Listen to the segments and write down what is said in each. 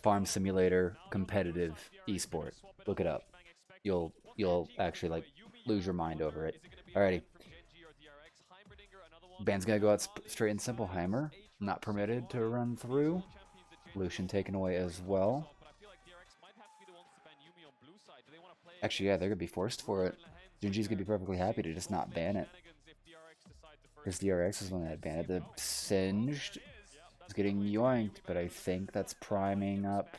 Farm simulator competitive esport. Look it up. You'll actually like lose your mind over it. Alrighty. Band's gonna go out straight and simple. Heimer not permitted to run through. Lucian taken away as well. Actually, yeah, they're gonna be forced for it. GenG's gonna be perfectly happy to just not ban it. Because DRX is one that banned it. The Singed is getting yoinked, but I think that's priming up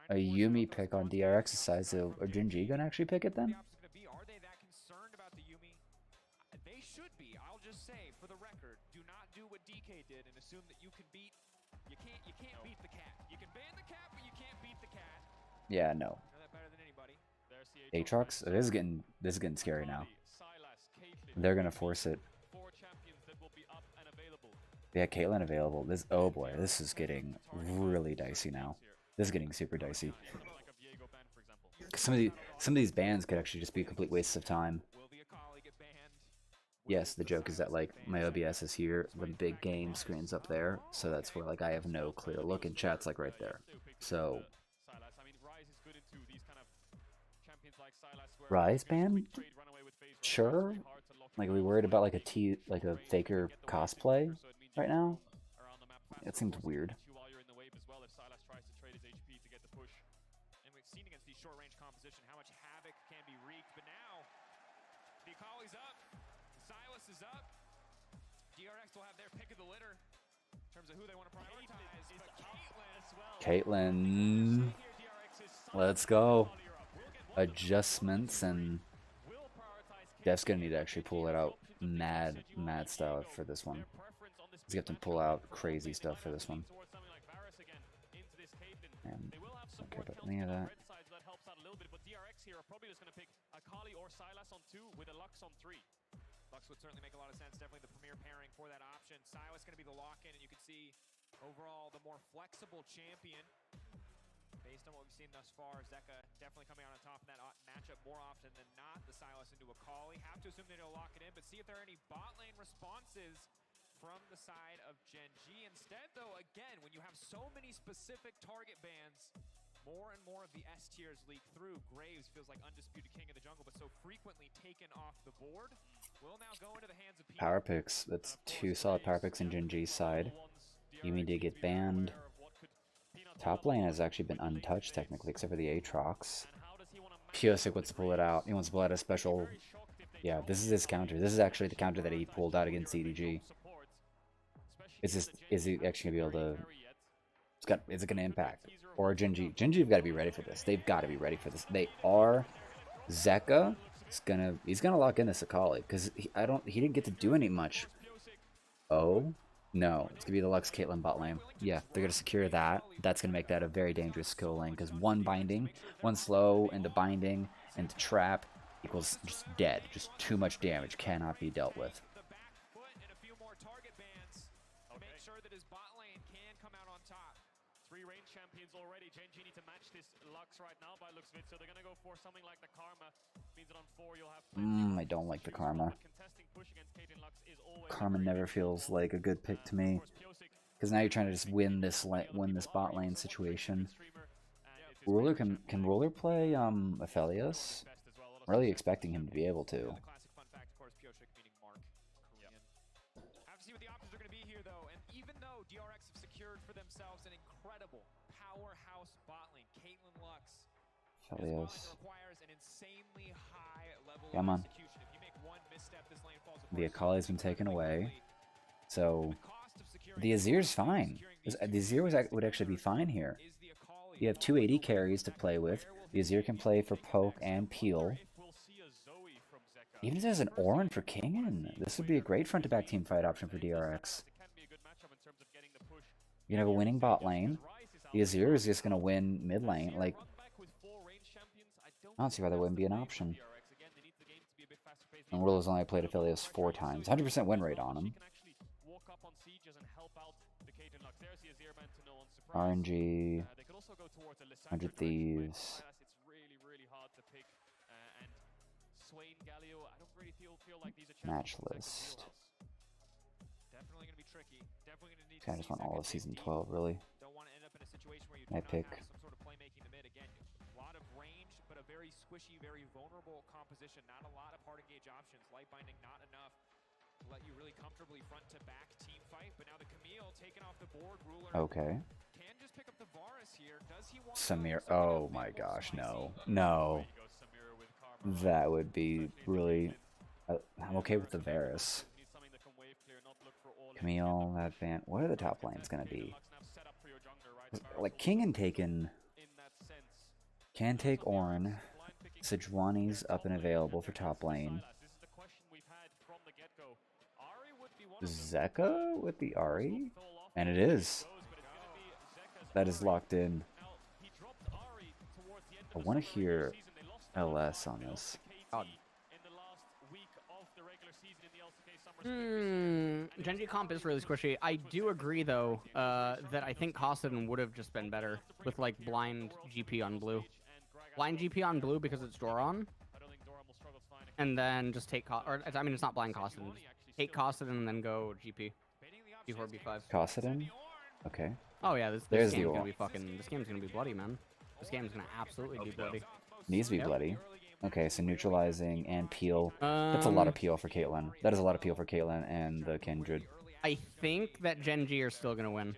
a Yumi pick on DRX's side. So are GenG gonna actually pick it then? They should be. I'll just say, for the record, do not do what DK did and assume that you can beat. You can't beat the cat. You can ban the cat, but you can't beat the cat. Yeah, no. You know that better than anybody. Aatrox, this is getting scary now. They're gonna force it. Yeah, Caitlyn available. This, oh boy, this is getting really dicey now. This is getting super dicey. Some of these bans could actually just be a complete waste of time. Yes, the joke is that like my OBS is here, the big game screen's up there, so that's where like I have no clear look, and chat's like right there. So Rise ban? Sure. Like, are we worried about like a faker cosplay right now? It seems weird. Seen against these short-range composition how much havoc can be wreaked, but now the Akali's up, Silas is up, DRX will have their pick of the litter in terms of who they want to prioritize, but Caitlyn, let's go. Adjustments, and Def's gonna need to actually pull it out mad style for this one. He's got to pull out crazy stuff for this one. And don't care about any of that. Here are probably just going to pick Akali or Silas on 2 with a Lux on 3. Lux would certainly make a lot of sense, definitely the premier pairing for that option. Silas going to be the lock-in, and you can see overall the more flexible champion. Based on what we've seen thus far, Zeka definitely coming out on top of that matchup more often than not. The Silas into Akali. Have to assume they'll lock it in, but see if there are any bot lane responses from the side of GenG. Instead, though, again, when you have so many specific target bans, more and more of the S tiers leak through. Graves feels like undisputed king of the jungle, but so frequently taken off the board. Will now go into the hands of power picks. That's 2 solid power picks in GenG's side. Yumi did get banned. Top lane has actually been untouched technically, except for the Aatrox. Piosik wants to pull it out. He wants to pull out a special. Yeah, this is his counter. This is actually the counter that he pulled out against CDG. Is he actually gonna be able to? Is it gonna impact? Or GenG? GenG have got to be ready for this. They've got to be ready for this. They are. Zeka he's gonna lock in this Akali because he didn't get to do any much. Oh no, it's gonna be the Lux Caitlyn bot lane. Yeah, they're gonna secure that. That's gonna make that a very dangerous skill lane because one binding, one slow into binding into trap equals just dead. Just too much damage cannot be dealt with. Range champions already. GenG need to match this Lux right now by looks of it, so they're gonna go for something like the Karma. Means that on 4 you'll have I don't like the Karma. Karma never feels like a good pick to me, because now you're trying to just win this bot lane situation. Ruler can Ruler play Aphelios? I'm really expecting him to be able to. DRX have secured for themselves an incredible powerhouse bot lane. Caitlyn Lux. Aphelios. Requires an insanely high level Come on. of execution. If you make one misstep, this lane falls apart. The Akali's been taken away. So the Azir's fine. The Azir would actually be fine here. You have 2 AD carries to play with. The Azir can play for poke and peel. Even if there's an Orin for Kingen, this would be a great front-to-back team fight option for DRX. You can have a winning bot lane. The Azir is just going to win mid lane. Like, I don't see why that wouldn't be an option. And Ruler's only played Aphelios 4 times. 100% win rate on him. RNG. 100 Thieves. Match list. Definitely going to be tricky. Definitely going to need I just want all of season 12, really. Don't want to end up in a situation where you I do not pick. have some sort of playmaking in the mid. Again, a lot of range, but a very squishy, very vulnerable composition. Not a lot of hard engage options. Light binding not enough to let you really comfortably front to back team fight. But now the Camille taken off the board. Ruler Okay. can just pick up the Varus here. Does he want Samir. to Oh my gosh, no. No. That would be really... I'm okay with the Varus. Camille, that Van... What are the top lanes going to be? Like, King and Taken can take Ornn. Sejuani's up and available for top lane. Zeka with the Ahri? And it is. That is locked in. I want to hear LS on this. GenG comp is really squishy. I do agree, though, that I think Kosadin would have just been better with, like, blind GP on blue. Blind GP on blue because it's Doron. And then just take... Or, I mean, it's not blind Kosadin. Just take Kosadin and then go GP. Before B5. Kosadin? Okay. Oh, yeah, this There's game's the gonna ult. be fucking... This game's gonna be bloody, man. This game's gonna absolutely be bloody. Needs to be Yep. bloody. Okay, so neutralizing and peel. That's a lot of peel for Caitlyn. That is a lot of peel for Caitlyn and the Kindred. I think that GenG are still going to win.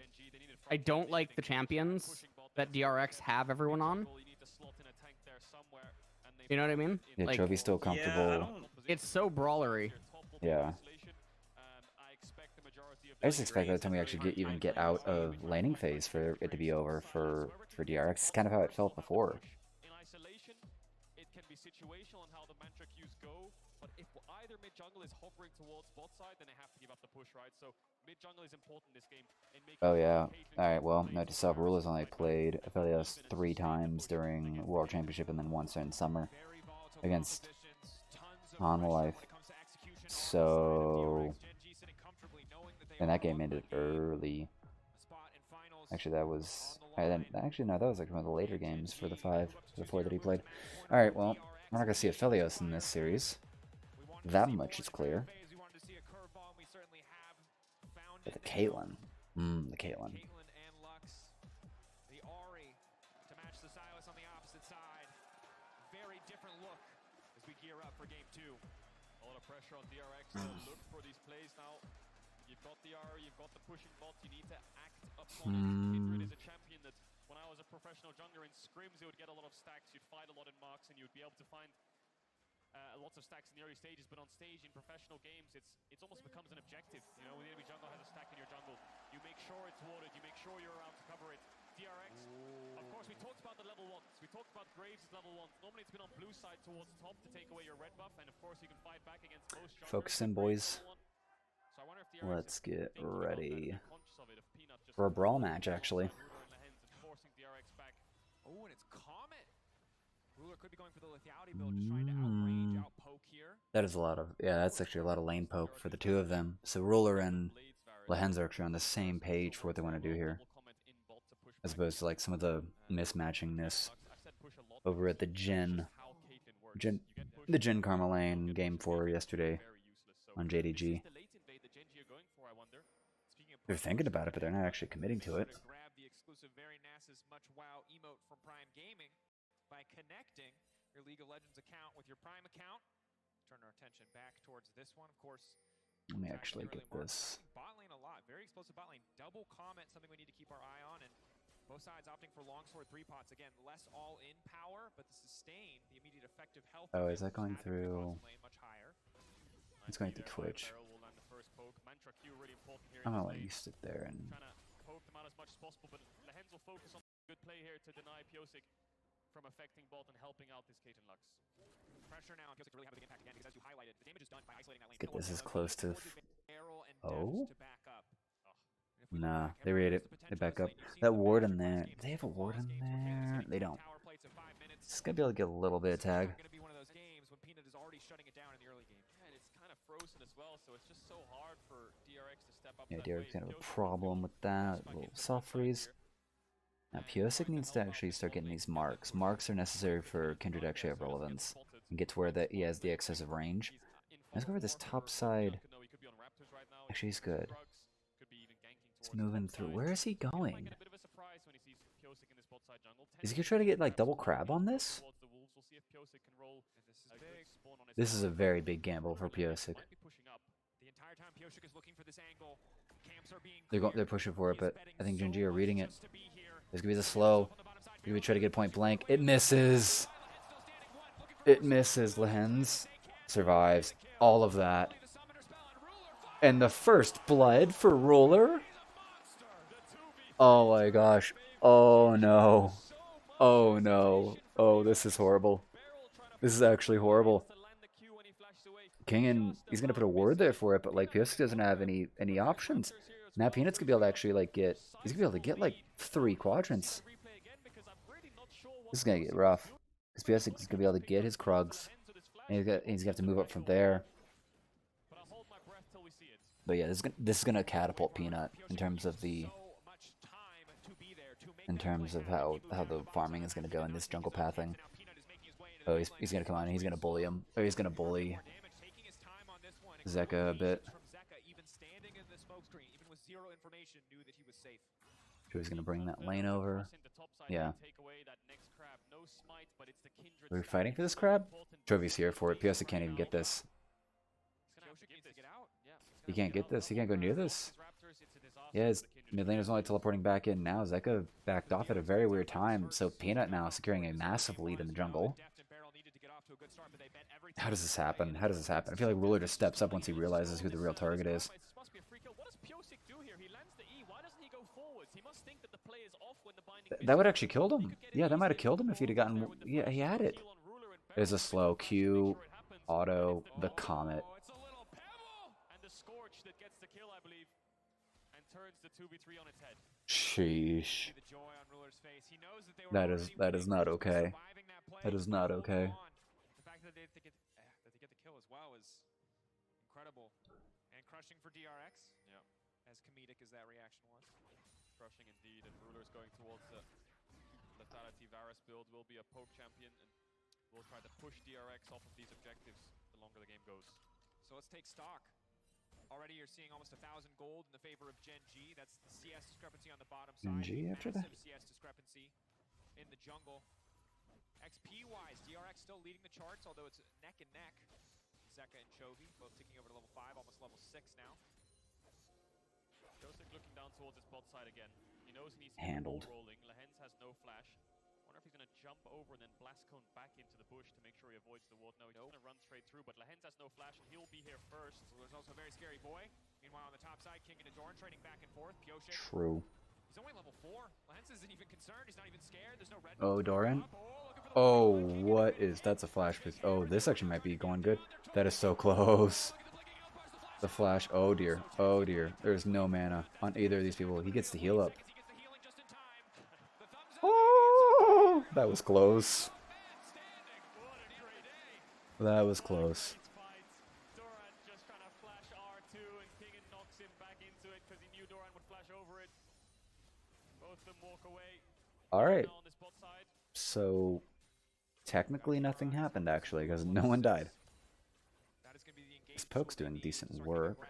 I don't like the champions that DRX have everyone on. You know what I mean? Yeah, like, Chovy's still comfortable. it's so brawlery. Yeah. I just expect by the time we actually even get out of laning phase for it to be over for DRX. It's kind of how it felt before. Situational on how the mantra queues go, but if either mid jungle is hovering towards bot side, then they have to give up the push, right? So mid jungle is important in this game. Oh yeah. Alright, well, note to self, Rula's only played Aphelios 3 times during World Championship and then once in summer against Life. So, and that game ended early. Actually, that was... Actually, no, that was like one of the later games for the 4 that he played. Alright, well, we're not going to see Aphelios in this series. That much is clear. But the Caitlyn. The Caitlyn. The Ahri to match the Silas on the opposite side. Very different look as we gear up for game 2. A lot of pressure on DRX to look for these plays now. You've got the Ahri, you've got the pushing bot, you need to act upon it. Kindred is a champion that when I was a professional jungler in scrims, you would get a lot of stacks, you'd fight a lot in marks, and you'd be able to find lots of stacks in the early stages, but on stage in professional games, it's almost becomes an objective. You know, when the enemy jungle has a stack in your jungle, you make sure it's warded, you make sure you're around to cover it. DRX, of course, we talked about the level 1s. We talked about Graves' level 1s. Normally it's been on blue side towards top to take away your red buff, and of course you can fight back against most junglers. Focus in, boys. So I wonder if DRX Let's get ready conscious of it, if Peanut just for a brawl match, actually. forcing DRX back. Oh, and it's Comet. Ruler could be going for the lethality build, just trying to outrange, outpoke here. That is a lot of... Yeah, that's actually a lot of lane poke for the two of them. So Ruler and Lehen's are actually on the same page for what they want to do here. As opposed to like some of the mismatchingness over at the the Gen Karma lane game 4 yesterday on JDG. They're thinking about it, but they're not actually committing to it. Grab the exclusive Very Nasus Much Wow emote from Prime Gaming by connecting your League of Legends account with your Prime account. Turn our attention back towards this one, of course. Let me actually get this. Bot lane a lot, very explosive bot lane. Double comment, something we need to keep our eye on, and both sides opting for longsword 3 pots. Again, less all-in power, but the sustain, the immediate effective health. Oh, is that going through? Much higher. It's going through Twitch. I'm gonna let you sit there and... Trying to poke them out as much as possible, but Lehens will focus on good play here to deny Piosik from affecting bot and helping out this Caitlyn Lux. Pressure now on Piosik to really have a big impact again, because as you highlighted, the damage is done by isolating that lane. Get this as close to... Oh? Nah, they raid it. They back up. That ward in there. Do they have a ward in there? They don't. It's gonna be able to get a little bit of tag. Going to be one of those games when Peanut is already shutting it down in the early game. And it's kind of frozen as well, so it's just so hard for DRX to step up. Yeah, DRX gonna have a problem with that. A little soft freeze. Now, Piosik needs to actually start getting these marks. Marks are necessary for Kindred to actually have relevance and get to where he has the excessive range. Let's go over this top side. Actually, he's good. He's moving through. Where is he going? Is he gonna try to get like double crab on this? This is a very big gamble for Piosik. They're pushing for it, but I think GenG are reading it. There's gonna be the slow. He's gonna try to get point blank. It misses. It misses. Lehens survives all of that. And the first blood for Ruler. Oh my gosh. Oh no. Oh no. Oh, this is horrible. This is actually horrible. King, he's gonna put a ward there for it, but like Piosik doesn't have any options. Now Peanut's gonna be able to actually like get. He's gonna be able to get like 3 quadrants. This is gonna get rough. Because Piosik is gonna be able to get his Krugs, and he's gonna have to move up from there. But yeah, this is gonna catapult Peanut in terms of how the farming is gonna go in this jungle pathing. Oh, he's gonna come on and he's gonna bully him. Oh, he's gonna bully Zeka a bit. So he's gonna bring that lane over. Yeah. Are we fighting for this crab? Jovi's here for it. Piosik can't even get this. He can't get this. He can't go near this. Yeah, his mid laner's only teleporting back in now. Zeka backed off at a very weird time. So Peanut now securing a massive lead in the jungle. How does this happen? How does this happen? I feel like Ruler just steps up once he realizes who the real target is. That would actually killed him. Yeah, that might have killed him if he'd have gotten... Yeah, he had it. There's a slow Q, auto, the Comet. Sheesh. That is not okay. That is not okay. The fact that they get the kill as well is incredible. And crushing for DRX. Yeah. As comedic as that reaction was. Crushing indeed, and Ruler's going towards the Lethality Varus build. Will be a poke champion, and we'll try to push DRX off of these objectives the longer the game goes. So let's take stock. Already you're seeing almost 1,000 gold in the favor of GenG. That's the CS discrepancy on the bottom side. GenG after that? CS discrepancy in the jungle. XP-wise, DRX still leading the charts, although it's neck and neck. Zeka and Chovy both ticking over to level 5, almost level 6 now. Joseph looking down towards his bot side again. He knows he needs to handled. Rolling. Lehens has no flash. Wonder if he's going to jump over and then blast cone back into the bush to make sure he avoids the ward. No, he's going to run straight through, but Lehens has no flash and he'll be here first. So there's also a very scary boy. Meanwhile, on the top side, King and Adoran trading back and forth. Piosik. True. He's only level 4. Lehens isn't even concerned. He's not even scared. There's no red. Oh, Doran. Oh, what is... That's a flash. Oh, this actually might be going good. That is so close. The flash. Oh, dear. Oh, dear. There's no mana on either of these people. He gets the heal up. Oh, that was close. That was close. Doran just trying to flash R2 and King knocks him back into it because he knew Doran would flash over it. Both of them walk away. All right. So technically nothing happened actually because no one died. This poke's doing decent work.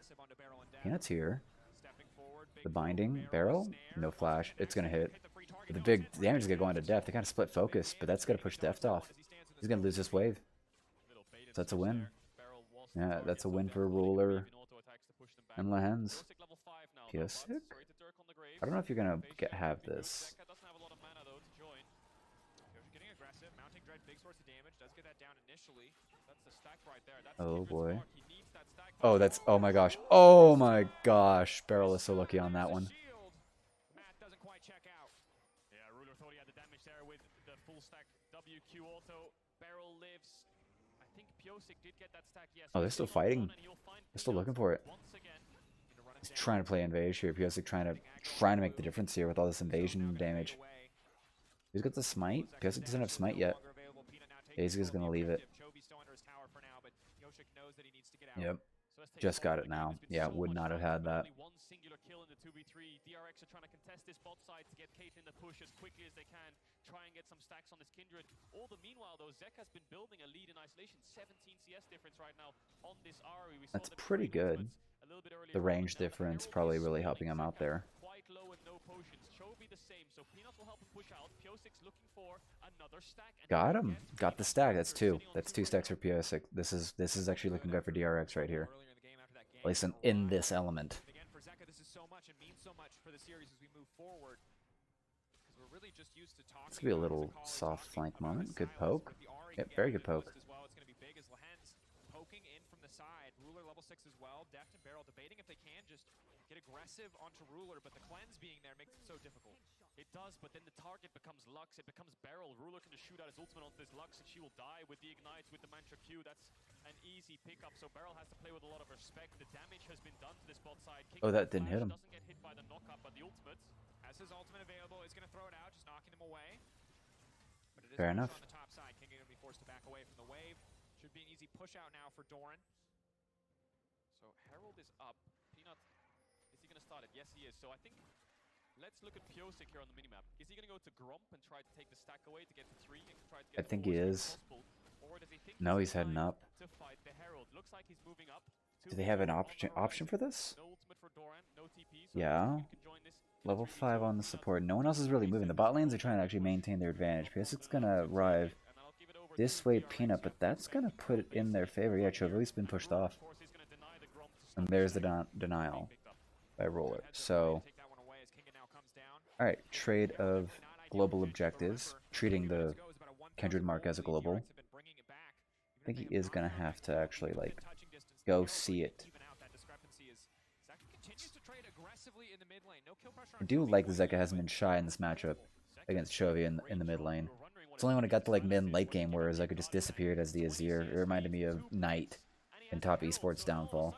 Peanut's here. The binding barrel, no flash. It's gonna hit. But the big damage is gonna go into depth. They kind of split focus, but that's gonna push depth off. He's gonna lose this wave. So that's a win. Yeah, that's a win for Ruler and Lehens. Piosik? I don't know if you're gonna have this. Oh boy. Oh, that's... Oh my gosh. Oh my gosh. Beryl is so lucky on that one. Oh, they're still fighting. They're still looking for it. He's trying to play invasion here. Piosik trying to make the difference here with all this invasion damage. Who's got the smite? Piosik doesn't have smite yet. He's just gonna leave it. Yep. Just got it now. Yeah, would not have had that. One singular kill in the 2v3. DRX are trying to contest this bot side to get Caitlyn the push as quickly as they can. Try and get some stacks on this Kindred. All the meanwhile, though, Zek has been building a lead in isolation. 17 CS difference right now on this Ari. That's pretty good. The range difference probably really helping him out there. Quite quite low and no potions. Chovy the same, so Peanut will help him push out. P06 looking for another stack. And Got him. Got the stack. That's two. That's 2 stacks for PO6. This is actually looking good for DRX right here. At least in this element. Again, for Zeka, this is so much and means so much for the series as we move forward. Because we're really just used to talking. This could be a little soft flank moment. Good poke. Yep, very good poke. As well, it's going to be big as Lahen's poking in from the side. Ruler level 6 as well. Deft and Barrel debating if they can just get aggressive onto Ruler, but the cleanse being there makes it so difficult. It does, but then the target becomes Lux, it becomes Barrel. Ruler can just shoot out his ultimate onto this Lux and she will die with the ignites, with the Mantra Q. That's an easy pickup, so Barrel has to play with a lot of respect. The damage has been done to this bot side. Oh, that didn't hit him. Doesn't get hit by the knockup, but the ultimate, as his ultimate available, is going to throw it out, just knocking him away. But it is fair enough. On the top side, King going to be forced to back away from the wave. Should be an easy push out now for Doran. So Herald is up. Peanut, is he going to start it? Yes, he is. So I think let's look at Piosik here on the minimap. Is he going to go to Gromp and try to take the stack away to get to 3 and try to get I think he is. Or does he think No, he's heading up. to fight the Herald? Looks like he's moving up. Do they have an option for this? No ultimate for Doran, no TP, so Yeah. can join this. Level 5 on the support. No one else is really moving. The bot lanes are trying to actually maintain their advantage. PS6's gonna arrive this way, Peanut, but that's gonna put it in their favor. Yeah, Chovy's been pushed off. And there's the denial by Ruler. So, alright, trade of global objectives. Treating the Kindred Mark as a global. I think he is gonna have to actually, like, go see it. I do like that Zeka hasn't been shy in this matchup against Chovy in the mid lane. It's only when it got to like mid and late game where Zeka just disappeared as the Azir. It reminded me of Knight in top esports downfall.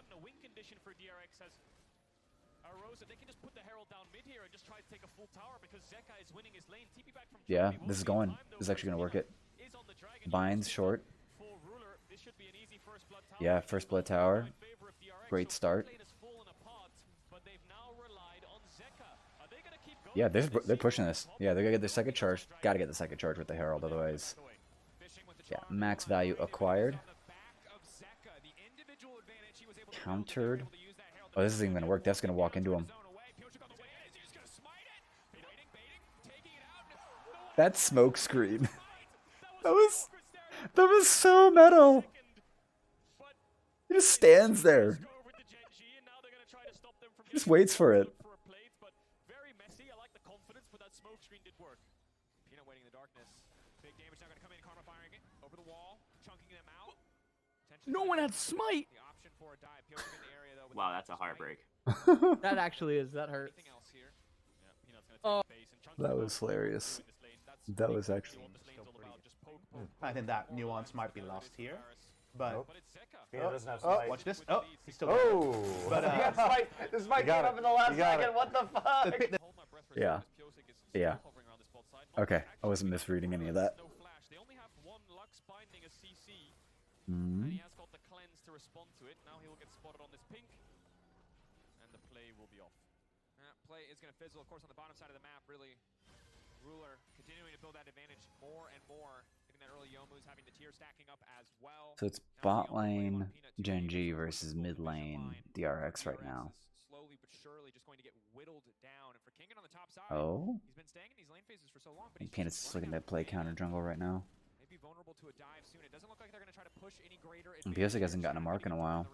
Yeah, this is going. This is actually gonna work it. Binds short. Yeah, first blood tower. Great start. Yeah, they're pushing this. Yeah, they're gonna get their second charge. Gotta get the second charge with the Herald, otherwise. Yeah, max value acquired. Countered. Oh, this isn't even gonna work. That's gonna walk into him. That smoke screen. That was so metal. He just stands there. He just waits for it. No one had smite. Wow, that's a heartbreak. That actually is. That hurt. Oh, That was hilarious. That was actually. I think that nuance might be lost here, but Peanut doesn't have smite. watch this. Oh, he's still. Oh! But, He got smite. This might came up in the last second. What the fuck? Yeah. Yeah. Okay, I wasn't misreading any of that. And he has got the cleanse to respond to it. Now he will get spotted on this pink. And the play will be off. That play is going to fizzle, of course, on the bottom side of the map, really. Ruler continuing to build that advantage more and more. Getting that early Yomu's, having the tier stacking up as well. So it's bot lane GenG versus mid lane DRX right now. Slowly but surely just going to get whittled down. And for Kingen on the top side, Oh? he's been staying in these lane phases for so long. But I think Peanut's just looking to play counter jungle right now. Maybe vulnerable to a dive soon. It doesn't look like they're going to try to push any greater. And Piosik hasn't gotten a mark in a while.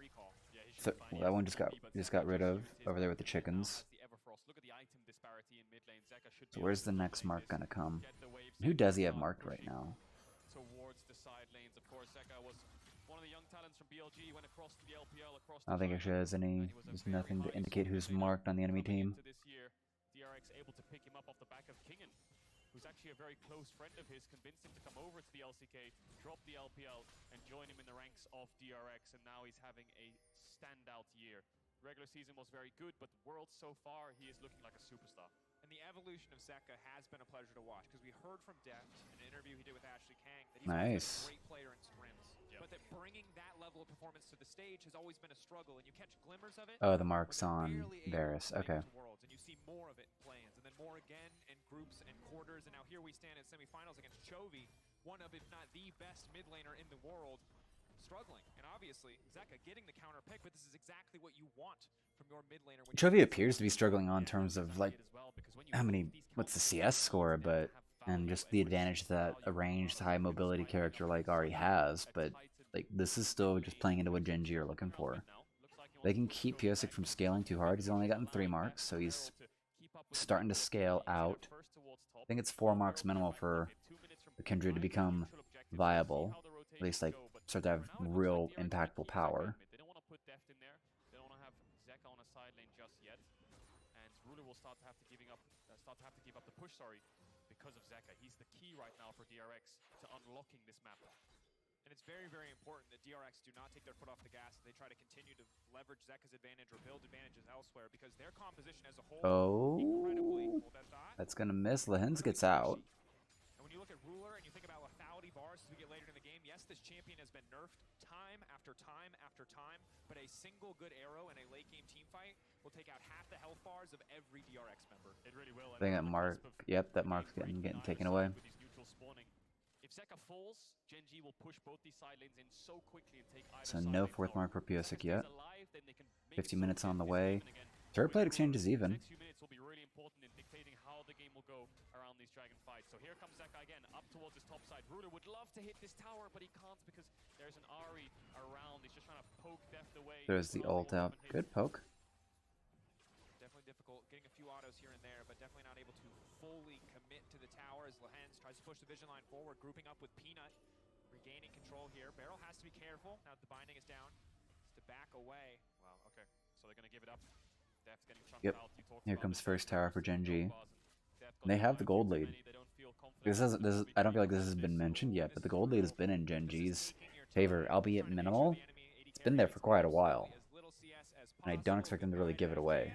So, well, that one just got rid of over there with the chickens. So where's the next mark gonna come? Who does he have marked right now? Towards the side lanes, of course. Zeka was one of the young talents from BLG, went across to the LPL, across I don't think actually has any. There's nothing to indicate who's marked on the enemy team. this year. DRX able to pick him up off the back of Kingen, who's actually a very close friend of his, convinced him to come over to the LCK, drop the LPL, and join him in the ranks of DRX, and now he's having a standout year. Regular season was very good, but Worlds so far, he is looking like a superstar. And the evolution of Zeka has been a pleasure to watch, because we heard from Deft in an interview he did with Ashley Kang that he's Nice. a great player in scrims, but that bringing that level of performance to the stage has always been a struggle, and you catch glimmers of it. Oh, the mark's on Varus. Okay. Worlds, and you see more of it in play-ins, and then more again in groups and quarters, and now here we stand at semifinals against Chovy, one of, if not the best mid laner in the world. struggling. And obviously, Zeka getting the counter pick, but this is exactly what you want from your mid laner. Chovy appears to be struggling on terms of like how many, what's the CS score, but and just the advantage that a ranged high mobility character like Ahri has, but like this is still just playing into what GenG are looking for. They can keep Piosik from scaling too hard. He's only gotten 3 marks, so he's starting to scale out. I think it's 4 marks minimal for the Kindred to become viable, at least like start to have real impactful power. They don't want to put Deft in there. They don't want to have Zeka on a side lane just yet. And Ruler will start to have to give up the push, because of Zeka. He's the key right now for DRX to unlocking this map. And it's very, very important that DRX do not take their foot off the gas. They try to continue to leverage Zeka's advantage or build advantages elsewhere, because their composition as a whole incredibly Oh, that's gonna miss. Lehens gets out. And when you look at Ruler and you think about lethality bars as we get later in the game, yes, this champion has been nerfed time after time after time, but a single good arrow in a late game team fight will take out half the health bars of every DRX member. It really will. I think that mark, yep, that mark's getting taken away. If Zeka falls, GenG will push both these side lanes in so quickly and take either So side no lane 4th mark for Piosik yet. alive, then they can make 50 it so minutes on the this way. happen again. Third plate exchange is even. Next few minutes will be really important in dictating how the game will go around these dragon fights. So here comes Zeka again, up towards his top side. Ruler would love to hit this tower, but he can't because there's an Ahri around. He's just trying to poke Deft away. There's the ult out. Good poke. Definitely difficult, getting a few autos here and there, but definitely not able to fully commit to the tower as Lehens tries to push the vision line forward, grouping up with Peanut, regaining control here. Barrel has to be careful now that the binding is down. It's to back away. Wow, okay, so they're going to give it up. Deft's getting chunked Yep. out. You talked Here about comes this first tower for GenG. Deft They have the gold lead. They don't feel confident. I don't feel like this has been mentioned yet, but the gold lead has been in GenG's favor, albeit minimal. It's been there for quite a while, and I don't expect them to really give it away.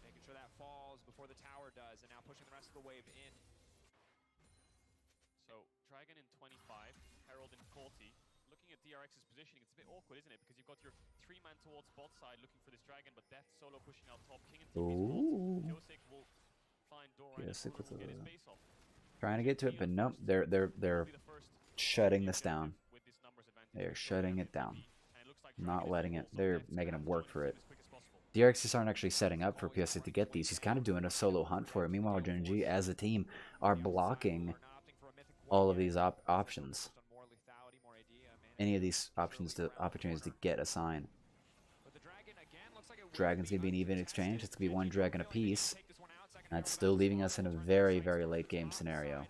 Making sure that falls before the tower does, and now pushing the rest of the wave in. So Dragon in 25, Herald in 40. Looking at DRX's positioning, it's a bit awkward, isn't it? Because you've got your 3-man towards bot side looking for this Dragon, but Death solo pushing out top. King and Ooh. Piosik will find Dora and Piosik with will get his a- base off. Trying to get to it, but nope, they're shutting this down. With this numbers advantage. They're shutting it down. And it looks like Not Dragon is letting full, it. so They're Death's making gonna him work join for in it. as quick as possible. DRX aren't actually setting up for Piosik to get these. He's kind of doing a solo hunt for it. Meanwhile, GenG as a team are blocking all of these options. Any of these opportunities to get a sign. Dragon's gonna be an even exchange. It's gonna be 1 dragon apiece. That's still leaving us in a very, very late game scenario.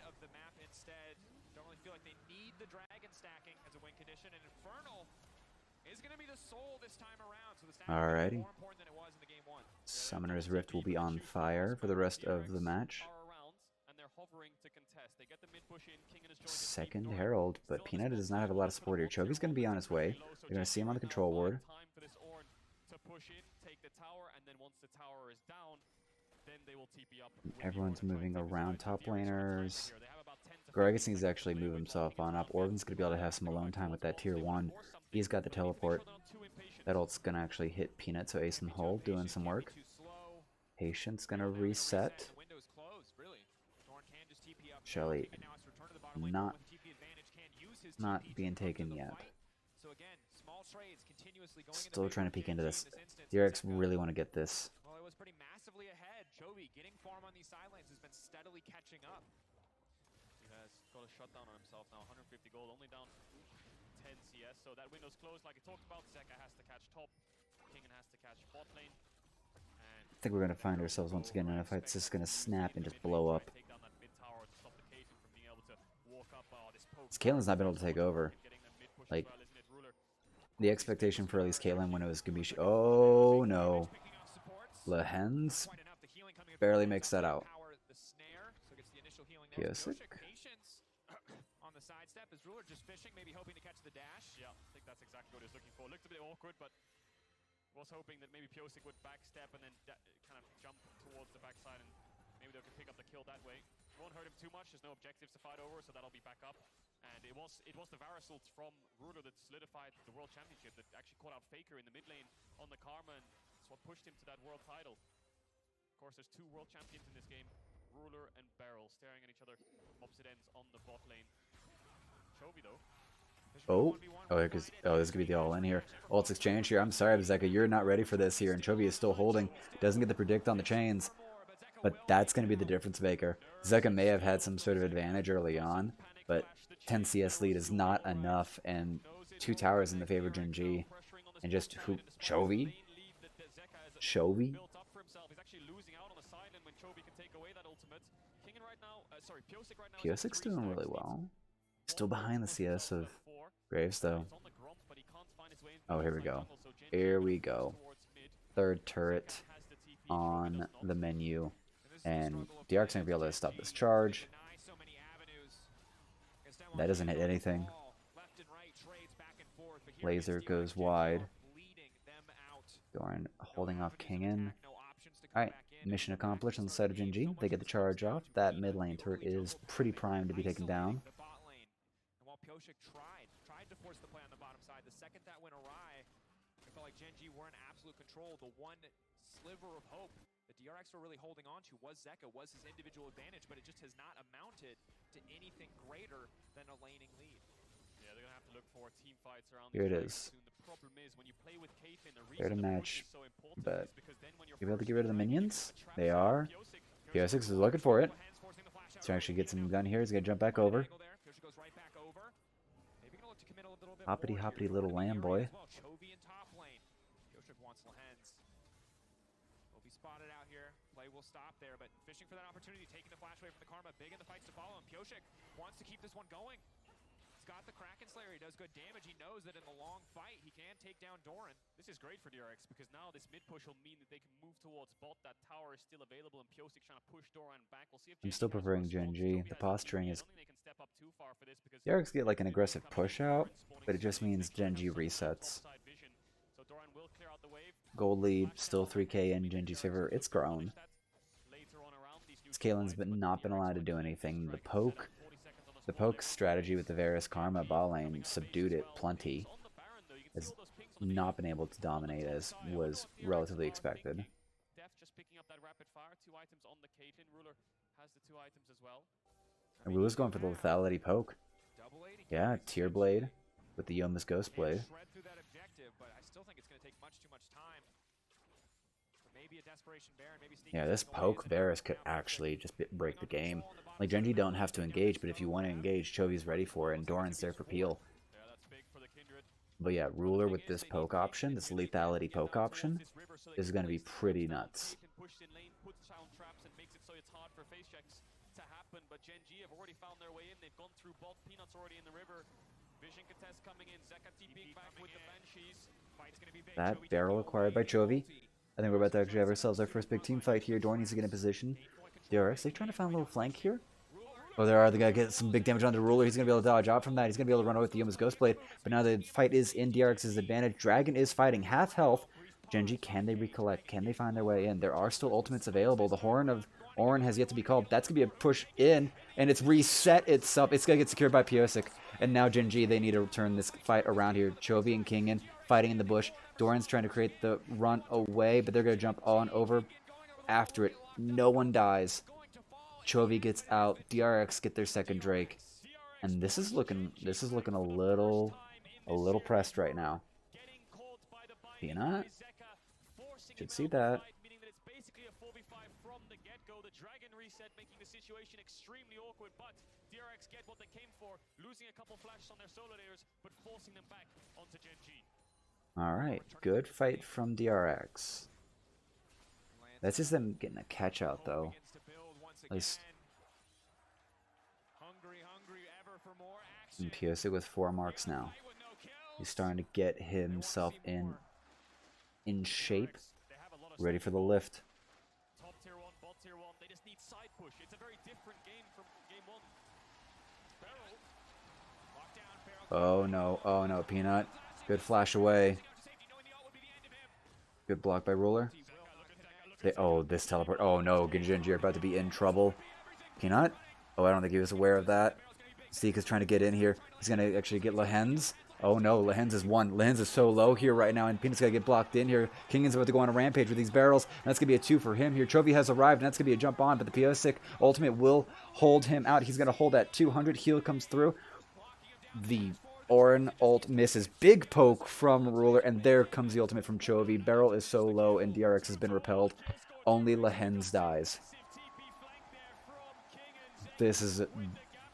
Don't really feel like they need the dragon stacking as a win condition, and Infernal is going to be the soul this time around. So the stacking is Alrighty. more important than it was in the game 1. Summoner's Rift will be on fire for the rest of the match. Are around, and they're hovering to contest. They get the mid push in. King and his joined in. Second Herald, but Peanut does not have a lot of support here. Chovy's going to be on his way. They're going to see him on the control ward. Time for this Ornn to push in, take the tower, and then once the tower is down, then they will TP up. with the Everyone's Ornn and try moving and take around the top side. DRX with timing laners. here. They have about 10 to Gragas 15 needs to actually seconds move to himself play on with up. top Orban's going to be able to lane. have some alone time with that tier 1. He's got the teleport. That ult's going to actually hit Peanut, so Ace and Hole doing some work. Patience going to reset. Shelly not being taken yet. Still trying to peek into this. DRX really want to get this. Well, it was pretty massively ahead. Chovy getting farm on these side lanes has been steadily catching up. He has got a shutdown on himself now. 150 gold, only down 10 CS. So that window's closed, like I talked about. Zeka has to catch top. Kingen has to catch bot lane. And I think we're going to find ourselves once again in a fight that's just going to snap and just blow up. take down that mid tower to stop the Cajun from being able to walk up. This poke. Caitlin's not been able to take over. Getting them mid push Like, as well, isn't it, Ruler? the expectation for at least Caitlyn when it was Gabishi. Oh no. Picking up supports. Lehens Quite enough. The healing coming in barely from makes that out. power, the snare, so gets the initial healing there. Piosik. Patience on the sidestep is Ruler just fishing, maybe hoping to catch the dash. Yeah, I think that's exactly what he was looking for. Looked a bit awkward, but was hoping that maybe Piosik would backstep and then kind of jump towards the backside, and maybe they could pick up the kill that way. Won't hurt him too much. There's no objectives to fight over, so that'll be back up. And it was the Varus ult from Ruler that solidified the World Championship, that actually caught out Faker in the mid lane on the Karma, and it's what pushed him to that world title. Of course, there's 2 world champions in this game, Ruler and Barrel, staring at each other opposite ends on the bot lane. Chovy, though, Oh, because this is gonna be the all in here. Ults exchange here. I'm sorry, Zeka, you're not ready for this here. And Chovy is still holding. Doesn't get the predict on the chains, but that's gonna be the difference maker. Zeka may have had some sort of advantage early on, but 10 CS lead is not enough, and 2 towers in the favor of GenG, and just who Chovy. Piosik's doing really well. Still behind the CS of Graves, though. Oh, here we go. Here we go. Third turret on the menu. And DRX going to be able to stop this charge. That doesn't hit anything. Laser goes wide. Doran holding off Kingin. Alright, mission accomplished on the side of GenG. They get the charge off. That mid lane turret is pretty primed to be taken down. Tried to force the play on the bottom side. The second that went awry, I felt like GenG were in absolute control. The one sliver of hope the DRX were really holding on to was Zeka, was his individual advantage, but it just has not amounted to anything greater than a laning lead. Yeah, they're gonna have to look for team fights around. Here it is. The problem is when you play with Kayfin, the They're to reason match, so important but is because then when you're you able to get rid of the minions? They are. P06 is looking for it. So actually get some gun here. He's gonna jump back over. Hoppity hoppity little lamb boy. Chovy in top lane. Pioshik wants Lehens. Will be spotted out here. Play will stop there, but fishing for that opportunity, taking the flash away from the Karma. Big in the fights to follow him. Pioshik wants to keep this one going. He's got the Kraken Slayer. He does good damage. He knows that in the long fight, he can take down Doran. This is great for DRX because now this mid push will mean that they can move towards bot. That tower is still available, and Piosik's trying to push Doran back. We'll see if I'm still preferring GenG. The posturing is... DRX get like an aggressive push out, but it just means GenG resets. Gold lead, still 3k in GenG's favor. It's grown. Skalen's not been allowed to do anything. The poke strategy with the Varus Karma ball lane subdued it plenty. Has not been able to dominate as was relatively expected. And Ruler's going for the lethality poke. Yeah, Tear Blade with the Yoma's Ghost Blade. Yeah, this poke Varus could actually just break the game. Like, GenG don't have to engage, but if you want to engage, Chovy's ready for it, and Doran's there for peel. But yeah, Ruler with this poke option, this lethality poke option, is going to be pretty nuts. But GenG have already found their way in. They've gone through bot. Peanuts already in the river. Vision contest coming in. Zeka TPing back with the Banshees. Fight's gonna be big. That barrel acquired by Chovy. I think we're about to actually have ourselves our first big team fight here. Doran needs to get in position. DRX, they trying to find a little flank here. Oh, they are. They gotta get some big damage on the Ruler. He's gonna be able to dodge out from that. He's gonna be able to run away with the Yoma's Ghostblade. But now the fight is in DRX's advantage. Dragon is fighting half health. GenG, can they recollect? Can they find their way in? There are still ultimates available. The Horn of Orin has yet to be called. That's going to be a push in, and it's reset itself. It's going to get secured by Pioshik. And now GenG, they need to turn this fight around here. Chovy and Kingin fighting in the bush. Doran's trying to create the run away, but they're going to jump on over after it. No one dies. Chovy gets out. DRX get their second Drake. And this is looking a little pressed right now. Peanut? Should see that. The Dragon reset making the situation extremely awkward, but DRX get what they came for, losing a couple flashes on their solo layers, but forcing them back onto GenG. Alright, good fight from DRX. That's just them getting a catch out though. At least Pioshik with 4 marks now. He's starting to get himself in shape, ready for the lift. Tier 1, they just need side push. It's a very different game from game 1. Oh no, Peanut. Good flash away. Good block by Ruler. This teleport. Oh no, GenG are about to be in trouble. Peanut? Oh, I don't think he was aware of that. Zeke is trying to get in here. He's going to actually get Lehens. Oh no, Lehens is 1. Lehens is so low here right now, and Peanut's going to get blocked in here. Kingin's about to go on a rampage with these barrels. And that's going to be a 2 for him here. Chovy has arrived, and that's going to be a jump on, but the Pioshik ultimate will hold him out. He's going to hold that 200. Heal comes through. The Orin ult misses. Big poke from Ruler, and there comes the ultimate from Chovy. Barrel is so low, and DRX has been repelled. Only Lehens dies. This is...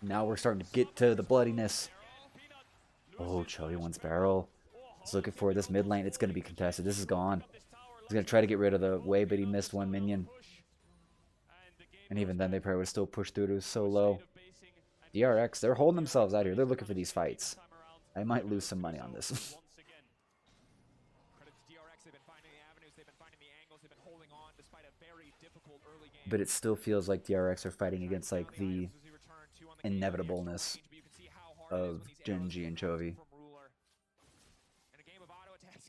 Now we're starting to get to the bloodiness. Oh, Chovy wants Barrel. He's looking for this mid lane. It's going to be contested. This is gone. He's going to try to get rid of the wave, but he missed one minion. And even then, they probably would still push through. It was so low. DRX, they're holding themselves out here. They're looking for these fights. I might lose some money on this. But it still feels like DRX are fighting against like the inevitableness of GenG and Chovy.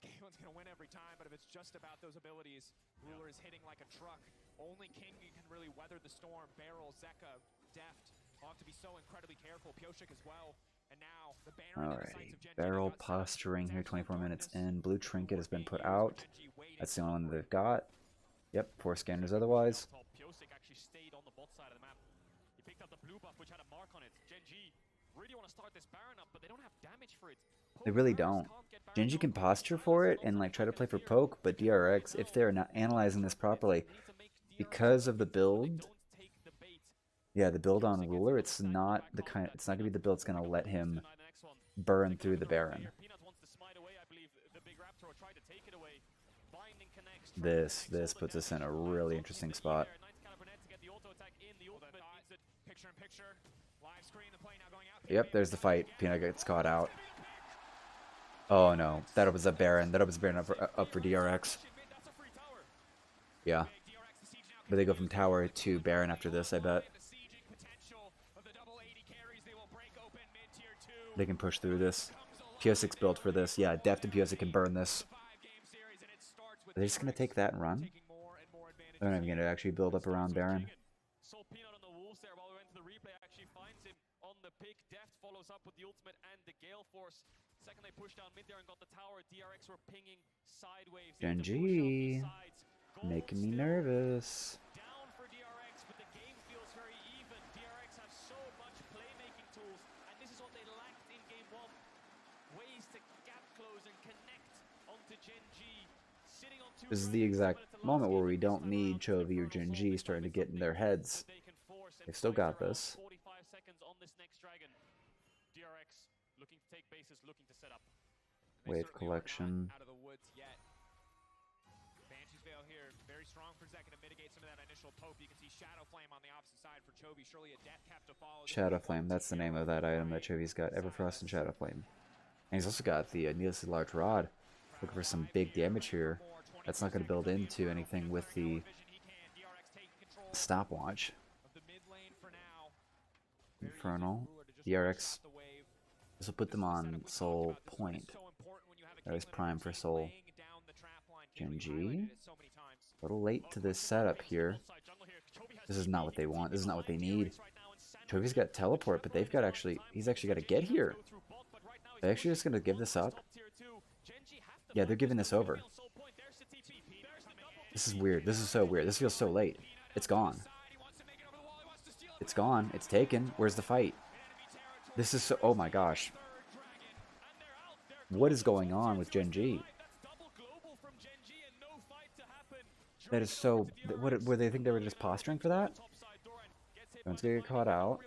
Galen's gonna win every time, but if it's just about those abilities, Ruler is hitting like a truck. Only King can really weather the storm. Barrel, Zeka, Deft, all have to be so incredibly careful. Pioshik as well. And now the Baron. Alrighty, Barrel posturing here, 24 minutes in. Blue Trinket has been put out. That's the only one that they've got. Yep, 4 scanners otherwise. Pioshik actually stayed on the bot side of the map. He picked up the blue buff, which had a mark on it. GenG really want to start this Baron up, but they don't have damage for it. They really don't. GenG can posture for it and like try to play for poke, but DRX, if they're not analyzing this properly, because of the build, yeah, the build on Ruler, it's not the kind. It's not gonna be the build that's gonna let him burn through the Baron. This puts us in a really interesting spot. Yep, there's the fight. Peanut gets caught out. Oh no, that was a Baron. That was a Baron up for DRX. Yeah. But they go from tower to Baron after this, I bet. They can push through this. Piosik's built for this. Yeah, Deft and Piosik can burn this. Are they just going to take that and run? They're not even going to actually build up around Baron. Follows up with the ultimate and the Gale Force. Second, they pushed down mid there and got the tower. DRX were pinging sideways. GenG making me nervous. Down for DRX, but the game feels very even. DRX have so much playmaking tools, and this is what they lacked in game 1. Ways to gap close and connect onto GenG. Sitting on 2. This is the exact moment where we don't need Chovy or GenG starting to get in their heads. They've still got this. 45 seconds on this next dragon. DRX looking to take bases, looking to set up. Wave collection. Out of the woods yet. Banshee's Veil here, very strong for Zeka to mitigate some of that initial poke. You can see Shadow Flame on the opposite side for Chovy. Surely a death cap to follow. Shadow Flame, that's the name of that item that Chovy's got. Everfrost and Shadow Flame. And he's also got the needlessly large rod. Looking for some big damage here. That's not going to build into anything with the stopwatch. Infernal. DRX. This will put them on Soul Point. That was prime for Soul. GenG. A little late to this setup here. This is not what they want. This is not what they need. Chovy's got teleport, but they've got he's actually got to get here. They're actually just going to give this up. Yeah, they're giving this over. This is weird. This is so weird. This feels so late. It's gone. It's gone. It's taken. Where's the fight? This is so... Oh my gosh. What is going on with GenG? That is so... What, were they think they were just posturing for that? One's gonna get caught out.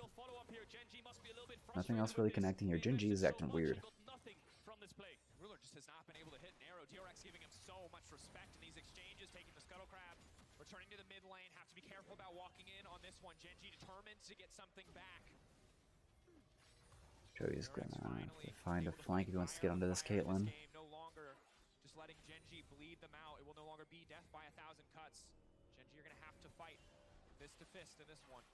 Nothing else really connecting here. GenG is acting weird. Returning to the mid lane, have to be careful about walking in on this one. GenG determined to get something back. Chovy's gonna find a flank if he wants to get onto this Caitlyn. No longer just letting GenG bleed them out. It will no longer be death by 1,000 cuts. GenG are gonna have to fight fist to fist in this one.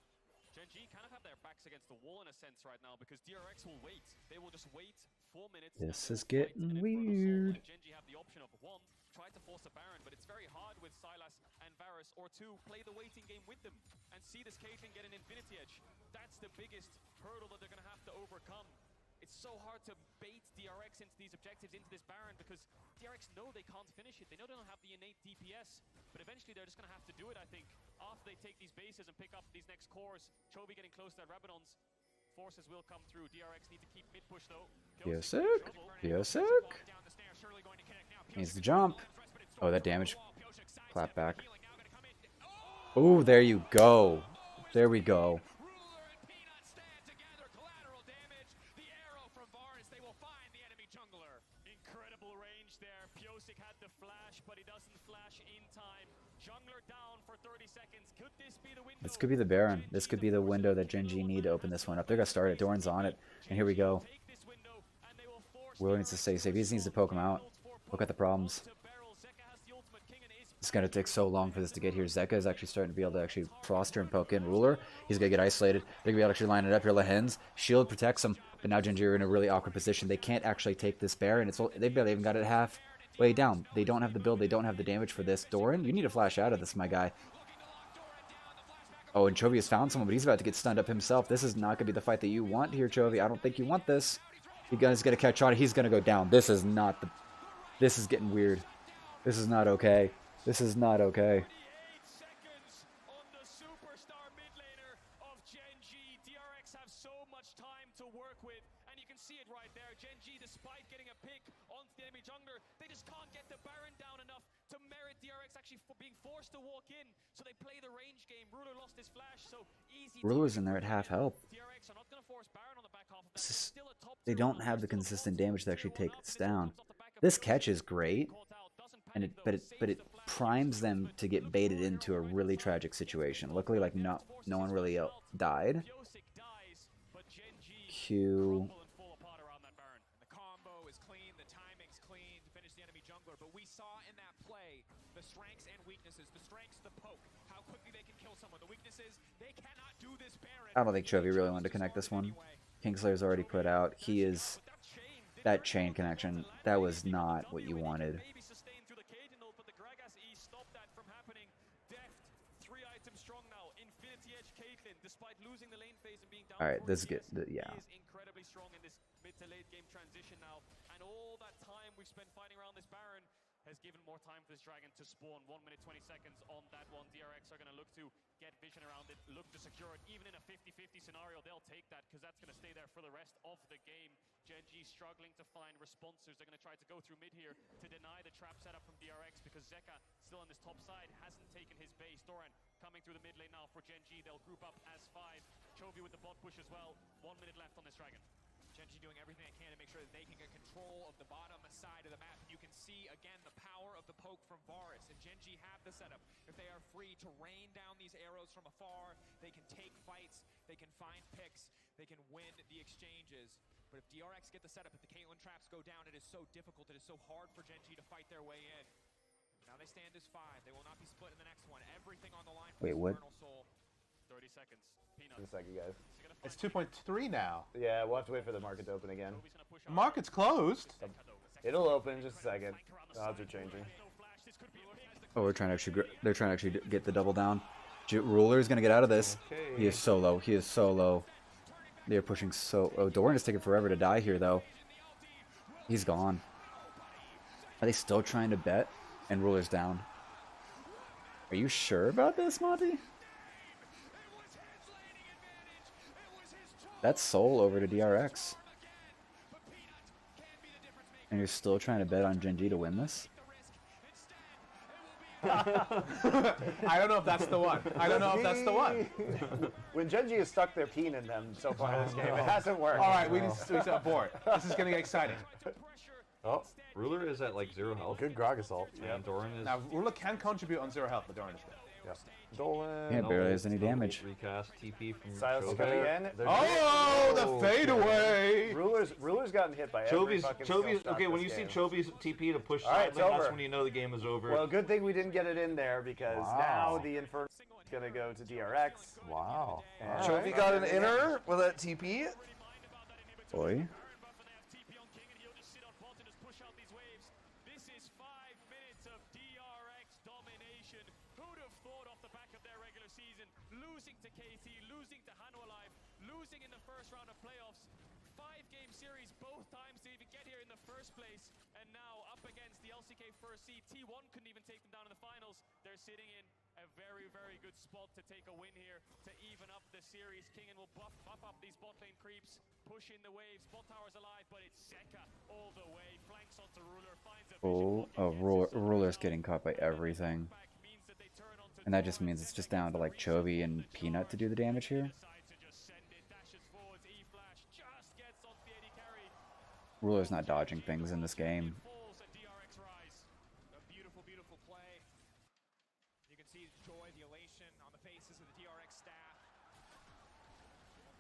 GenG kind of have their backs against the wall in a sense right now because DRX will wait. They will just wait 4 minutes. This is getting weird. GenG have the option of 1, try to force a Baron, but it's very hard with Sylas and Varus, or 2, play the waiting game with them and see this Caitlyn get an Infinity Edge. That's the biggest hurdle that they're going to have to overcome. It's so hard to bait DRX into these objectives, into this Baron, because DRX know they can't finish it. They know they don't have the innate DPS, but eventually they're just going to have to do it, I think, after they take these bases and pick up these next cores. Chovy getting close to that Rabadon's. forces will come through. DRX need to keep mid push though. Piosik? Piosik? Needs to jump. Oh, that damage. Clap back. Oh, there you go. There we go. Incredible range there. Piosik had the flash, but he doesn't flash in time. Jungler down for 30 seconds. Could this be the window? This could be the Baron. This could be the window that GenG need to open this one up. They're going to start it. Doran's on it. And here we go. Willow needs to stay safe. He just needs to poke him out. Look at the problems. It's going to take so long for this to get here. Zeka is actually starting to be able to actually foster and poke in. Ruler, he's going to get isolated. They're going to be able to actually line it up here. Lehens, shield protects him. But now GenG are in a really awkward position. They can't actually take this Baron. They barely even got it halfway down. They don't have the build. They don't have the damage for this. Doran, you need to flash out of this, my guy. Oh, and Chovy has found someone, but he's about to get stunned up himself. This is not going to be the fight that you want here, Chovy. I don't think you want this. You guys going to catch on. He's going to go down. This is not the... This is getting weird. This is not okay. This is not okay. Seconds on the superstar mid laner of GenG. DRX have so much time to work with, and you can see it right there. GenG, despite getting a pick onto the enemy jungler, they just can't get the Baron down enough to merit DRX actually being forced to walk in. So they play the range game. Ruler lost his flash, so easy. Ruler's in there at half health. DRX are not going to force Baron on the back half of that. They don't have the consistent damage to actually take this down. This catch is great, and but it primes them to get baited into a really tragic situation. Luckily, like no one really died. Q. The combo is clean, the timing's clean to finish the enemy jungler, but we saw in that play the strengths and weaknesses. The strengths, the poke, how quickly they can kill someone. The weaknesses, they cannot do this Baron. I don't think Chovy really wanted to connect this one. Kingslayer's already put out. He is... That chain connection, that was not what you wanted. Alright, this is good. Yeah. Incredibly strong in this mid to late game transition now, and all that time we've spent fighting around this Baron has given more time for this dragon to spawn. 1 minute 20 seconds on that one. DRX are going to look to get vision around it, look to secure it. Even in a 50-50 scenario, they'll take that because that's going to stay there for the rest of the game. GenG struggling to find responses. They're going to try to go through mid here to deny the trap setup from DRX because Zeka still on this top side hasn't taken his base. Doran coming through the mid lane now for GenG. They'll group up as 5. Chovy with the bot push as well. 1 minute left on this dragon. GenG doing everything they can to make sure that they can get control of the bottom side of the map. And you can see, again, the power of the poke from Varus. And GenG have the setup. If they are free to rain down these arrows from afar, they can take fights, they can find picks, they can win the exchanges. But if DRX get the setup, if the Caitlyn traps go down, it is so difficult, it is so hard for GenG to fight their way in. Now they stand as 5. They will not be split in the next one. Everything on the line for Wait, what? Eternal Soul. 30 seconds. Peanut. Just a second, guys. It's 2.3 now. Yeah, we'll have to wait for the market to open again. The market's closed. It'll open in just a second. The odds are changing. Oh, they're trying to actually get the double down. Ruler's gonna get out of this. Okay. He is so low. He is so low. They're pushing so... Oh, Doran is taking forever to die here, though. He's gone. Are they still trying to bet? And Ruler's down. Are you sure about this, Monty? That's Soul over to DRX. And you're still trying to bet on GenG to win this? I don't know if that's the one. I don't know if that's the one. When GenG has stuck their peen in them so far in this game, it hasn't worked. All right, we need to abort. This is going to get exciting. Oh, Ruler is at like 0 health. Good Grog Assault. And Doran is... Now, Ruler can contribute on 0 health, but Doran is dead. Yep. Dolan. Yeah, barely has any damage. Recast TP from Silas Chovy. coming in. Oh, the fadeaway! Ruler's gotten hit by every fucking Chovy's skill okay, stock when you this see game. Chovy's TP to push All right, side lane, it's that's over. when you know the game is over. Well, good thing we didn't get it in there because now the Inferno is going to go to DRX. Wow. And Chovy got an inner with that TP. Boy. Losing to KT, losing to Hanwha, losing in the first round of playoffs. 5-game series both times to even get here in the first place. And now up against the LCK first seed. T1 couldn't even take them down in the finals. They're sitting in a very, very good spot to take a win here to even up the series. Kingen will buff up these bot lane creeps. pushing the waves. Bot tower's alive, but it's Zeka all the way. Flanks onto Ruler, finds a Oh, Ruler's getting caught by everything. And that just means it's just down to like Chovy and Peanut to do the damage here. Ruler's not dodging things in this game. Beautiful, beautiful play. You can see the joy, the elation on the faces of the DRX staff.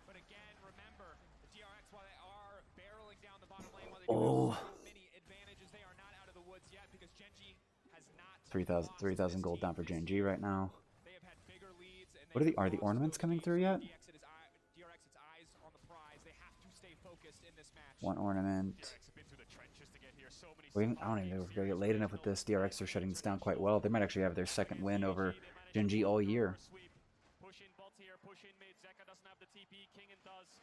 But again, remember, the DRX, while they are barreling down the bottom lane, while they do have so many advantages, they are not out of the woods yet because GenG has not 3,000 gold down for GenG right now. They have had bigger leads. And What are the ornaments coming through yet? DRX, its eyes on the prize. They have to stay focused in this match. One ornament. I don't even know if we're going to get late enough with this. DRX are shutting this down quite well. They might actually have their second win over GenG all year. Push in bot here, push in mid. Zeka doesn't have the TP, Kingen does.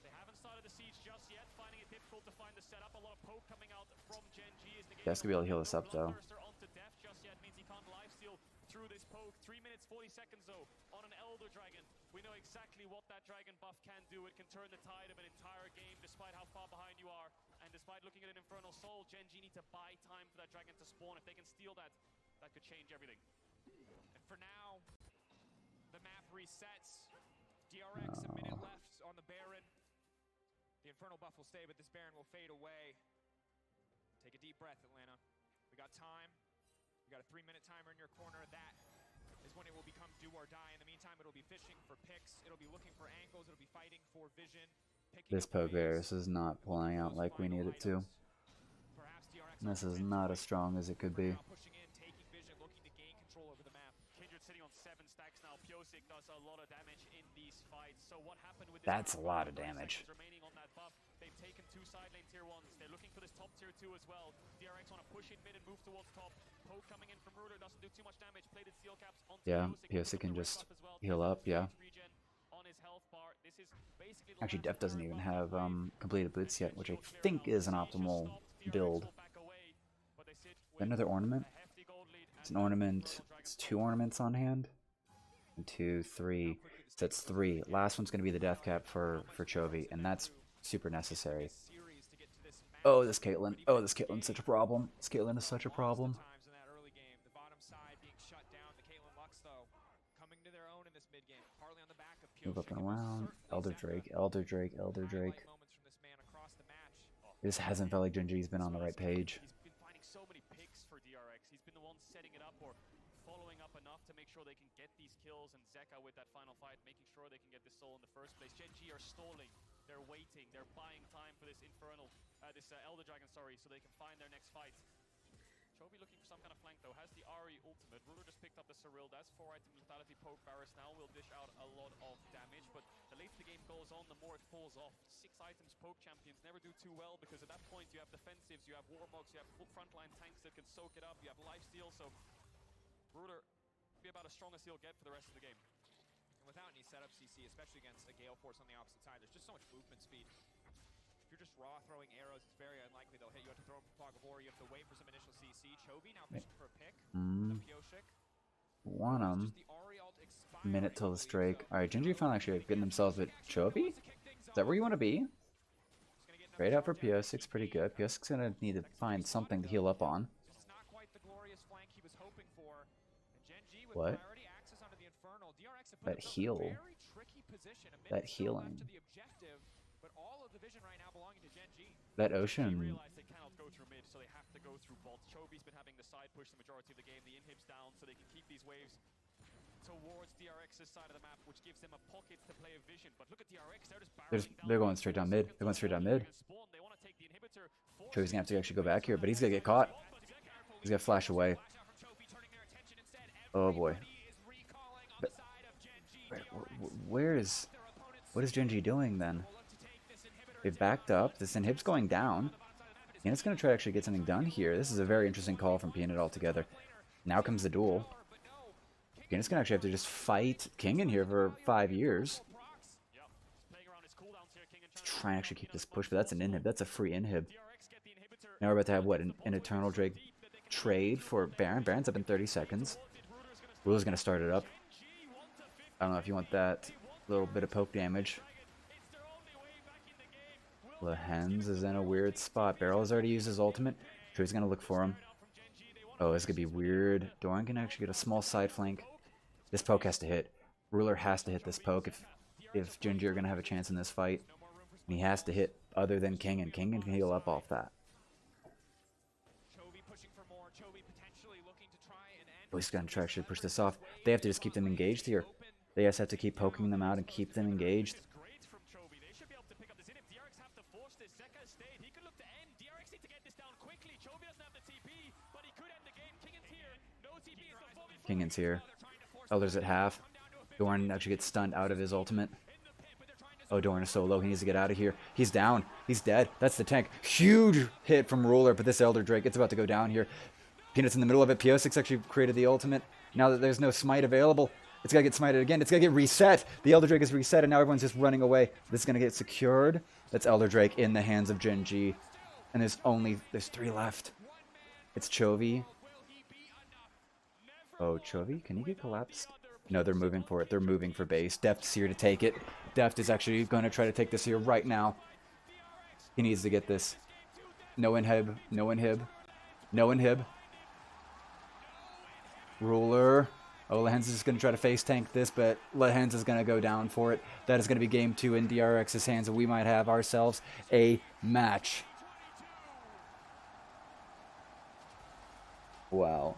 They haven't started the siege just yet, finding it difficult to find the setup. A lot of poke coming out from GenG. That's going to be able to heal this up though. Onto death just yet means he can't lifesteal through this poke. 3 minutes 40 seconds though on an Elder Dragon. We know exactly what that dragon buff can do. It can turn the tide of an entire game despite how far behind you are. And despite looking at an Infernal Soul, GenG need to buy time for that dragon to spawn. If they can steal that, that could change everything. And for now, the map resets. DRX, a minute left on the Baron. The Infernal buff will stay, but this Baron will fade away. Take a deep breath, Atlanta. We got time. We got a 3-minute timer in your corner. That is when it will become do or die. In the meantime, it'll be fishing for picks. It'll be looking for angles. It'll be fighting for vision. This Pokevarus is not playing out like we need it to. This is not as strong as it could be. Pushing in, taking vision, looking to gain control over the map. Kindred sitting on 7 stacks now. Pyosik does a lot of damage in these fights. So what happened with this? That's a lot of damage. Remaining on that buff. They've taken 2 side lane tier 1s. They're looking for this top tier 2 as well. DRX want to push in mid and move towards top. Poke coming in from Ruler doesn't do too much damage. Plated steel caps onto Yeah, Pyosik can just heal up, yeah. Actually, Def doesn't even have completed boots yet, which I think is an optimal build. Another ornament. It's an ornament. It's 2 ornaments on hand. 1, 2, 3. So that's 3. Last one's going to be the death cap for Chovy, and that's super necessary. Oh, this Caitlyn. Oh, this Caitlyn's such a problem. This Caitlyn is such a problem. Move up and around. Elder Drake, Elder Drake, Elder Drake. This hasn't felt like GenG's been on the right page. He's been finding so many picks for DRX. He's been the one setting it up or following up enough to make sure they can get these kills. And Zeka with that final fight, making sure they can get this soul in the first place. GenG are stalling. They're waiting. They're buying time for this Infernal, Elder Dragon, sorry, so they can find their next fight. Chovy looking for some kind of flank though, has the Ari ultimate. Ruler just picked up the Cyril, that's 4-item lethality poke. Varus now will dish out a lot of damage, but the later the game goes on, the more it falls off. 6 items poke champions never do too well because at that point you have defensives, you have warmogs, you have full frontline tanks that can soak it up, you have lifesteal, so Ruler will be about as strong as he'll get for the rest of the game. And without any setup CC, especially against a Gale Force on the opposite side, there's just so much movement speed. If you're just raw throwing arrows, it's very unlikely they'll hit. You have to throw them from Fog of War. You have to wait for some initial CC. Chovy now fishing for a pick. Pyosik. Want him. Minute till the Drake. Alright, GenG finally actually getting themselves at Chovy? Is that where you want to be? Trade out for Pyosik's pretty good. Pyosik's gonna need to find something to heal up on. What? That heal. That healing. That ocean. They cannot go through mid, so they have to go through bot. Chovy's been having the side push the majority of the game. The inhib's down, so they can keep these waves towards DRX's side of the map, which gives them a pocket to play a vision. But look at DRX, they're just barreling down. They're going straight down mid. They're going straight down mid. Chovy's gonna have to actually go back here, but he's gonna get caught. He's gonna flash away. Oh boy. But, what is GenG doing then? They've backed up. This inhib's going down. And it's going to try to actually get something done here. This is a very interesting call from Peanut altogether. Now comes the duel. Peanut's going to actually have to just fight King in here for 5 years. Just try and actually keep this push, but that's an inhib. That's a free inhib. Now we're about to have, what, an Eternal Drake trade for Baron. Baron's up in 30 seconds. Ruler's going to start it up. I don't know if you want that little bit of poke damage. Lehens is in a weird spot. Barrel has already used his ultimate. Tree's gonna look for him. Oh, this could be weird. Doran can actually get a small side flank. This poke has to hit. Ruler has to hit this poke if GenG are gonna have a chance in this fight. And he has to hit other than King, and King can heal up off that. Oh, he's gonna try to actually push this off. They have to just keep them engaged here. They just have to keep poking them out and keep them engaged. Kingan's here. Elder's at half. Doran actually gets stunned out of his ultimate. Oh, Doran is so low. He needs to get out of here. He's down. He's dead. That's the tank. Huge hit from Ruler, but this Elder Drake, it's about to go down here. Peanut's in the middle of it. PO6 actually created the ultimate. Now that there's no smite available, it's going to get smited again. It's going to get reset. The Elder Drake is reset, and now everyone's just running away. This is going to get secured. That's Elder Drake in the hands of GenG. And there's 3 left. It's Chovy. Oh, Chovy, can he get collapsed? No, they're moving for it. They're moving for base. Deft's here to take it. Deft is actually going to try to take this here right now. He needs to get this. No inhib. No inhib. No inhib. Ruler. Oh, Lehens is going to try to face tank this, but Lehens is going to go down for it. That is going to be game 2 in DRX's hands, and we might have ourselves a match. Wow.